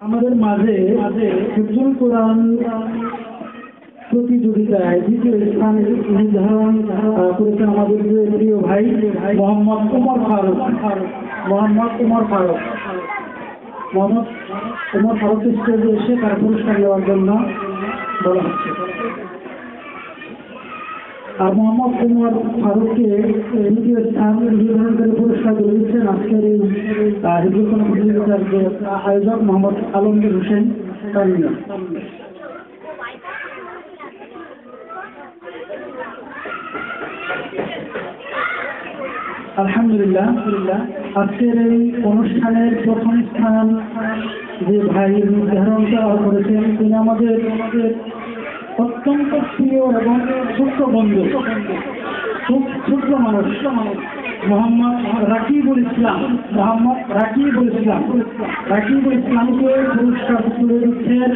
আমাদের মাঝে হিফজুল কোরআন প্রতিযোগিতায় দ্বিতীয় স্থান নির্ধারণ করেছেন আমাদের প্রিয় ভাই মোহাম্মদ ওমর ফারুক। স্টেজে এসে তার পুরস্কার নেওয়ার জন্য বলা হচ্ছে। আর মোহাম্মদ ওমর ফারুককে দ্বিতীয় স্থান নির্ধারণ করে পুরস্কার দিচ্ছেন আজকের এই হিফজুল কোরআন প্রতিযোগিতার যে আয়োজক মোহাম্মদ আলমগীর হোসেন তামিয়া। আলহামদুলিল্লাহ, আজকের এই অনুষ্ঠানের প্রথম স্থান যে ভাই নির্ধারণ করেছেন তিনি আমাদের অত্যন্ত প্রিয় এবং ছোট্ট বন্ধু, ছোট্ট মানুষ মোহাম্মদ রাকিবুল ইসলামকে পুরস্কার তুলে দিচ্ছেন।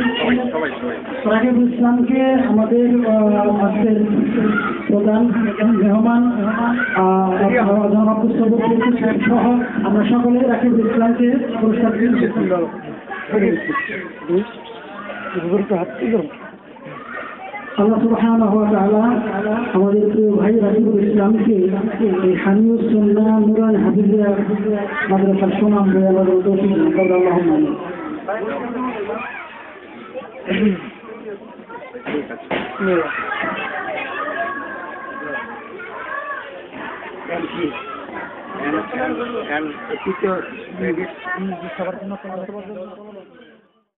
রাকিবুল ইসলামকে আমাদের আজকের প্রধান মেহমান সহ আমরা সকলে রাকিবুল ইসলামকে পুরস্কার দিচ্ছি। আল্লাহ সুবহানাহু ওয়া তাআলা আমাদের প্রিয় ভাই রাকিবুল ইসলামকে এই হানিউস সুন্নাহ নুরানি হাফিজিয়া মাদ্রাসার সুনাম দিয়ে আমাদের তৌফিক দান করুন। আল্লাহুম্মা আমিন।